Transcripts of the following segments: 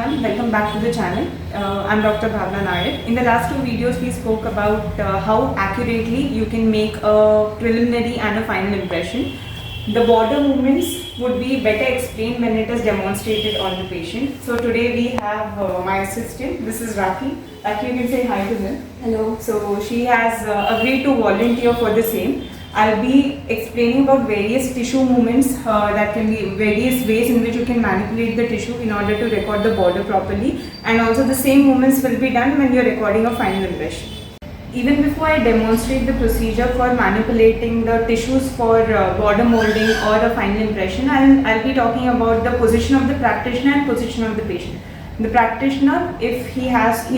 Welcome back to the channel. I'm Dr. Bhavna Nair. In the last two videos, we spoke about how accurately you can make a preliminary and a final impression. The border movements would be better explained when it is demonstrated on the patient. So today we have my assistant. This is Rakhi. Rakhi, you can say hi to them. Hello. So she has agreed to volunteer for the same. I'll be explaining about various tissue movements that can be various ways in which you can manipulate the tissue in order to record the border properly, and also the same movements will be done when you're recording a final impression. Even before I demonstrate the procedure for manipulating the tissues for border molding or a final impression, I'll be talking about the position of the practitioner and position of the patient. The practitioner, if he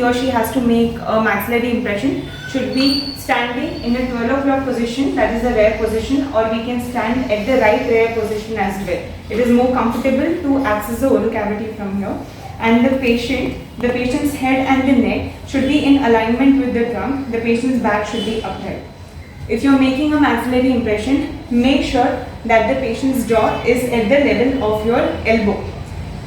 or she has to make a maxillary impression, should be standing in a 12 o'clock position, that is the rear position, or we can stand at the right rear position as well. It is more comfortable to access the oral cavity from here. And the patient's head and the neck should be in alignment with the trunk. The patient's back should be upright. If you are making a maxillary impression, make sure that the patient's jaw is at the level of your elbow.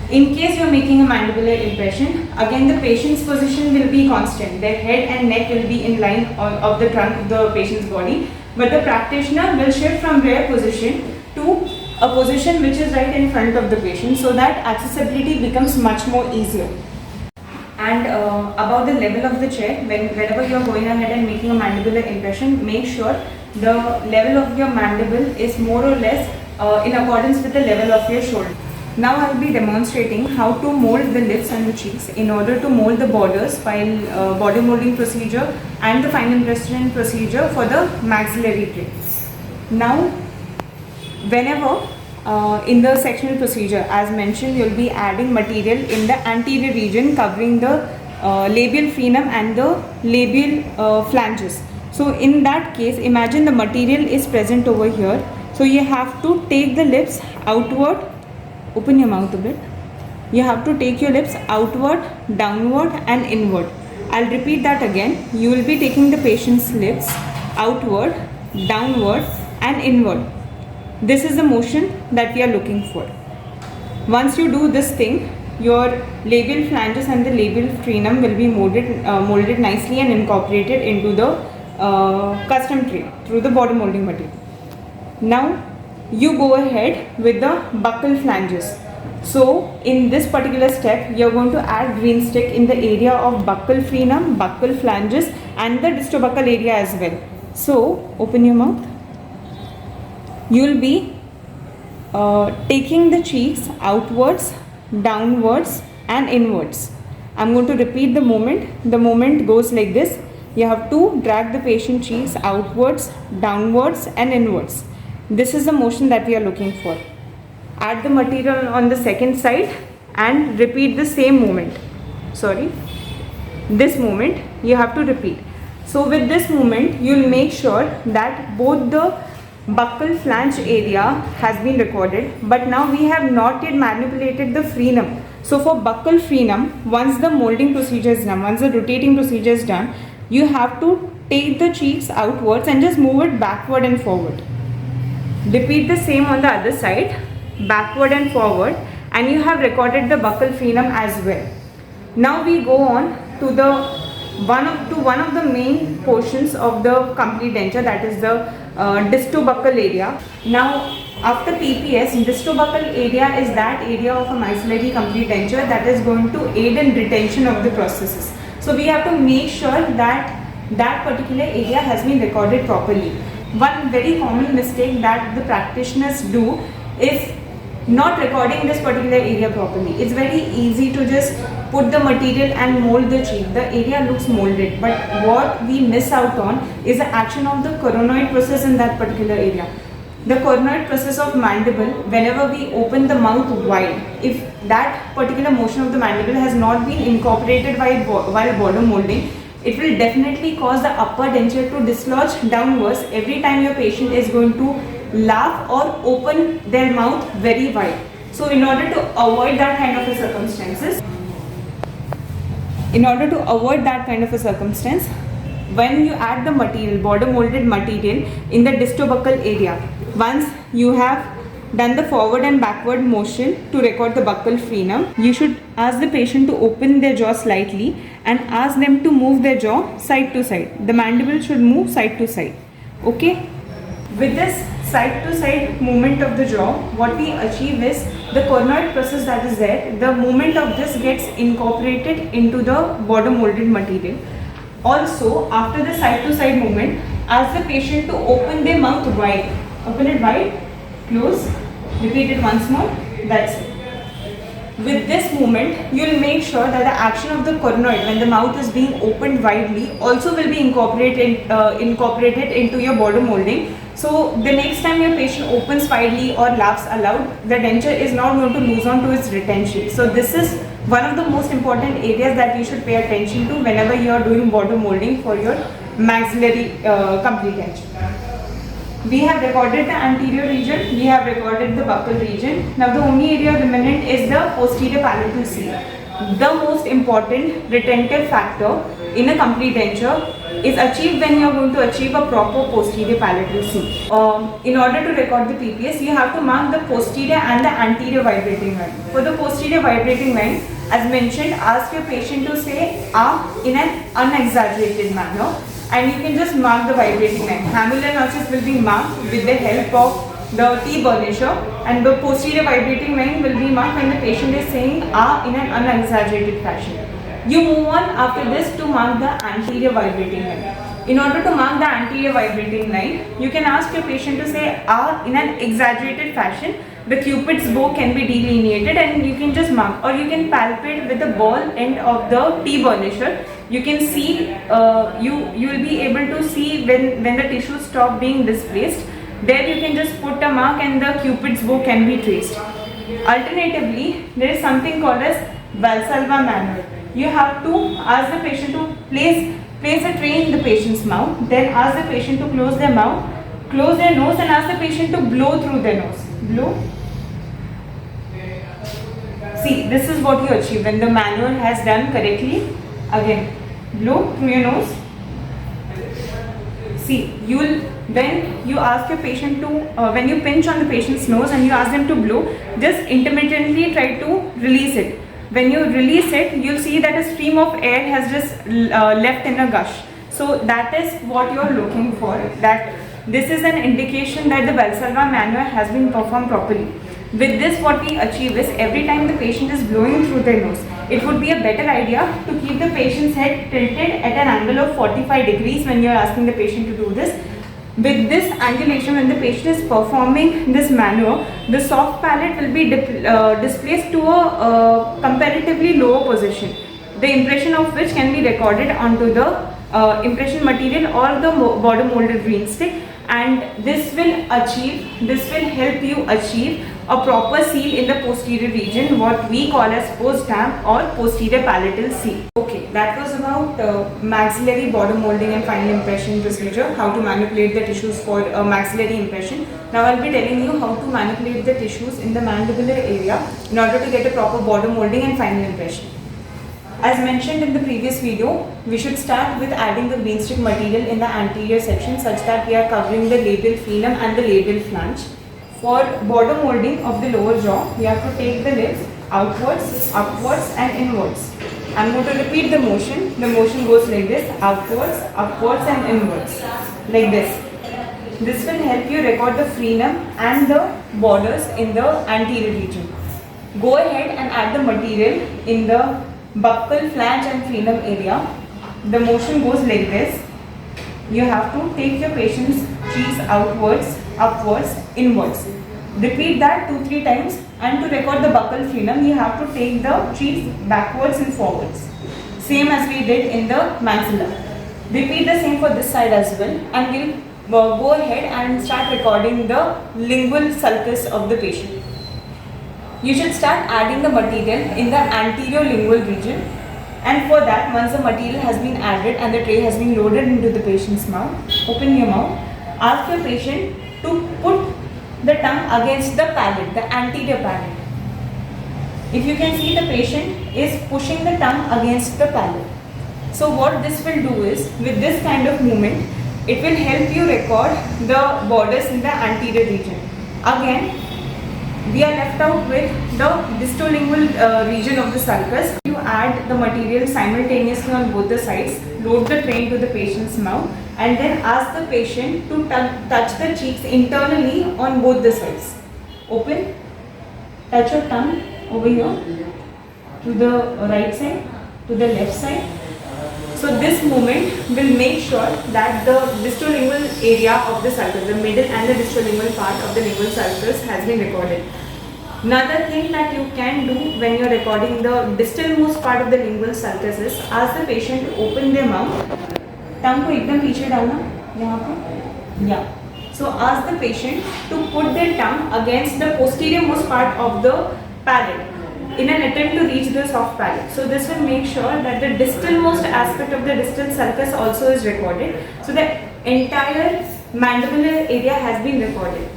In case you are making a mandibular impression, again the patient's position will be constant. Their head and neck will be in line of the trunk of the patient's body, but the practitioner will shift from rear position to a position which is right in front of the patient, so that accessibility becomes much more easier. And about the level of the chair, whenever you are going ahead and making a mandibular impression, make sure the level of your mandible is more or less in accordance with the level of your shoulder. Now I will be demonstrating how to mold the lips and the cheeks in order to mold the borders while border molding procedure and the final impression procedure for the maxillary tray. Now, whenever in the sectional procedure, as mentioned, you will be adding material in the anterior region covering the labial frenum and the labial phalanges. So in that case, imagine the material is present over here. So you have to take the lips outward. Open your mouth a bit. You have to take your lips outward, downward and inward. I'll repeat that again. You will be taking the patient's lips outward, downward and inward. This is the motion that we are looking for. Once you do this thing, your labial phalanges and the labial frenum will be molded nicely and incorporated into the custom tray through the border molding material. Now, you go ahead with the buccal flanges. So in this particular step, you are going to add green stick in the area of buccal frenum, buccal flanges and the distobuccal area as well. So open your mouth. You will be taking the cheeks outwards, downwards and inwards. I am going to repeat the movement. The movement goes like this. You have to drag the patient cheeks outwards, downwards and inwards. This is the motion that we are looking for. Add the material on the second side and repeat the same movement. This movement you have to repeat. So with this movement, you will make sure that both the buccal flange area has been recorded, but now we have not yet manipulated the frenum. So for buccal frenum, once the molding procedure is done, once the rotating procedure is done, you have to take the cheeks outwards and just move it backward and forward. Repeat the same on the other side, backward and forward, and you have recorded the buccal frenum as well. Now we go on to one of the main portions of the complete denture, that is the distobuccal area. Now after PPS, distobuccal area is that area of a maxillary complete denture that is going to aid in retention of the processes. So we have to make sure that that particular area has been recorded properly. One very common mistake that the practitioners do is not recording this particular area properly. It's very easy to just put the material and mold the cheek. The area looks molded, but what we miss out on is the action of the coronoid process in that particular area. The coronoid process of mandible, whenever we open the mouth wide, if that particular motion of the mandible has not been incorporated while border molding, it will definitely cause the upper denture to dislodge downwards every time your patient is going to laugh or open their mouth very wide. So in order to avoid that kind of a circumstance, when you add the material, border molded material in the distobuccal area, once you have done the forward and backward motion to record the buccal frenum. You should ask the patient to open their jaw slightly and ask them to move their jaw side to side. The mandible should move side to side. Okay? With this side to side movement of the jaw, what we achieve is the coronoid process that is there, the movement of this gets incorporated into the border molded material. Also, after the side to side movement, ask the patient to open their mouth wide. Open it wide, close, repeat it once more, that's it. With this movement, you will make sure that the action of the coronoid when the mouth is being opened widely also will be incorporated into your border molding. So the next time your patient opens widely or laughs aloud, the denture is not going to lose on to its retention. So this is one of the most important areas that you should pay attention to whenever you are doing border molding for your maxillary complete denture. We have recorded the anterior region, we have recorded the buccal region. Now the only area remaining is the posterior palatal seal. The most important retentive factor in a complete denture is achieved when you are going to achieve a proper posterior palatal seal. In order to record the PPS, you have to mark the posterior and the anterior vibrating line. For the posterior vibrating line, as mentioned, ask your patient to say "ah" in an unexaggerated manner. And you can just mark the vibrating line. Hamular notches will be marked with the help of the T burnisher, and the posterior vibrating line will be marked when the patient is saying "ah" in an unexaggerated fashion. You move on after this to mark the anterior vibrating line. In order to mark the anterior vibrating line, you can ask your patient to say "ah" in an exaggerated fashion. The cupid's bow can be delineated and you can just mark, or you can palpate with the ball end of the T burnisher. You can see, you will be able to see when the tissue stop being displaced. There you can just put a mark and the cupid's bow can be traced. Alternatively, there is something called as Valsalva maneuver. You have to ask the patient to place a tray in the patient's mouth, then ask the patient to close their mouth, close their nose, and ask the patient to blow through their nose. Blow. See, this is what you achieve when the maneuver has done correctly. Again, blow through your nose. See, then you ask your patient to, when you pinch on the patient's nose and you ask them to blow, just intermittently try to release it. When you release it, you'll see that a stream of air has just left in a gush. So that is what you are looking for. That this is an indication that the Valsalva maneuver has been performed properly. With this, what we achieve is every time the patient is blowing through their nose, it would be a better idea to keep the patient's head tilted at an angle of 45 degrees when you are asking the patient to do this. With this angulation, when the patient is performing this maneuver, the soft palate will be displaced to a comparatively lower position, the impression of which can be recorded onto the impression material or the border molded green stick, and this will help you achieve a proper seal in the posterior region, what we call as post-dam or posterior palatal seal. Okay, that was about maxillary border molding and final impression procedure, how to manipulate the tissues for maxillary impression. Now I'll be telling you how to manipulate the tissues in the mandibular area in order to get a proper border molding and final impression. As mentioned in the previous video, we should start with adding the green stick material in the anterior section such that we are covering the labial frenum and the labial flange. For border molding of the lower jaw, we have to take the lips outwards, upwards and inwards. I'm going to repeat the motion. The motion goes like this: outwards, upwards and inwards. Like this. This will help you record the frenum and the borders in the anterior region. Go ahead and add the material in the buccal, flange and frenum area. The motion goes like this. You have to take your patient's cheeks outwards, upwards, inwards. Repeat that 2-3 times, and to record the buccal frenum, you have to take the cheeks backwards and forwards. Same as we did in the maxilla. Repeat the same for this side as well, and we'll go ahead and start recording the lingual sulcus of the patient. You should start adding the material in the anterior lingual region, and for that, once the material has been added and the tray has been loaded into the patient's mouth, open your mouth. Ask your patient to put the tongue against the palate, the anterior palate. If you can see, the patient is pushing the tongue against the palate. So what this will do is, with this kind of movement, it will help you record the borders in the anterior region. Again, We are left out with the distolingual region of the sulcus. You add the material simultaneously on both the sides, load the tray into the patient's mouth, and then ask the patient to touch the cheeks internally on both the sides. Open, touch your tongue over here, to the right side, to the left side. So this movement will make sure that the distolingual area of the sulcus, the middle and the distolingual part of the lingual sulcus has been recorded. Another thing that you can do when you are recording the distalmost part of the lingual sulcus is ask the patient to open their mouth. Tongue को एकदम पीछे डालना यहाँ पर. Yeah. So ask the patient to put their tongue against the posterior most part of the palate in an attempt to reach the soft palate. So this will make sure that the distalmost aspect of the distal sulcus also is recorded. So the entire mandibular area has been recorded.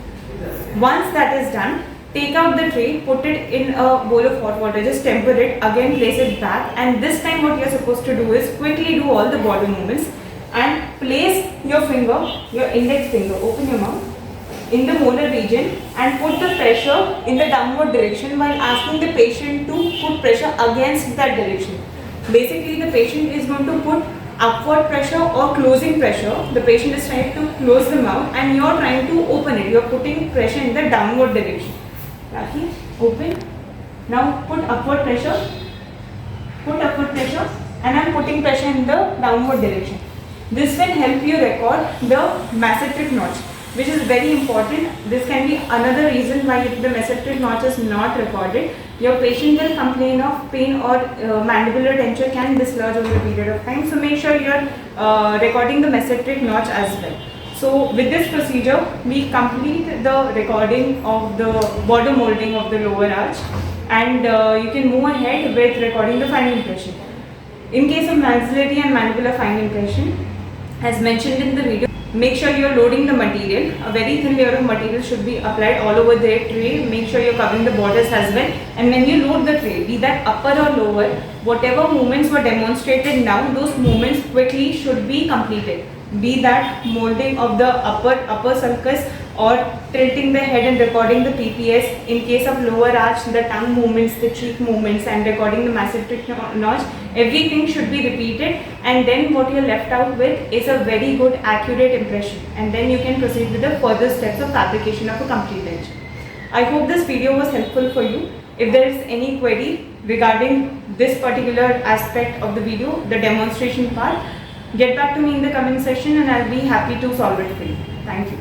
Once that is done, take out the tray, put it in a bowl of hot water, just temper it, again place it back, and this time what you are supposed to do is quickly do all the body movements and place your finger, your index finger, open your mouth, in the molar region and put the pressure in the downward direction while asking the patient to put pressure against that direction. Basically, the patient is going to put upward pressure or closing pressure. The patient is trying to close the mouth and you are trying to open it. You are putting pressure in the downward direction. Rakhi, open. Now put upward pressure. Put upward pressure and I am putting pressure in the downward direction. This will help you record the mesenteric notch, which is very important. This can be another reason why if the mesenteric notch is not recorded, your patient will complain of pain or mandibular denture can dislodge over a period of time. So make sure you are recording the mesenteric notch as well. So with this procedure, we complete the recording of the border molding of the lower arch, and you can move ahead with recording the fine impression. In case of maxillary and mandibular fine impression, as mentioned in the video, make sure you are loading the material. A very thin layer of material should be applied all over the tray. Make sure you are covering the borders as well. And when you load the tray, be that upper or lower, whatever movements were demonstrated now, those movements quickly should be completed. Be that molding of the upper sulcus or tilting the head and recording the PPS. In case of lower arch, the tongue movements, the cheek movements, and recording the mesenteric notch, everything should be repeated, and then what you are left out with is a very good accurate impression, and then you can proceed with the further steps of fabrication of a complete denture. I hope this video was helpful for you. If there is any query regarding this particular aspect of the video, the demonstration part, get back to me in the comment section and I'll be happy to solve it for you. Thank you.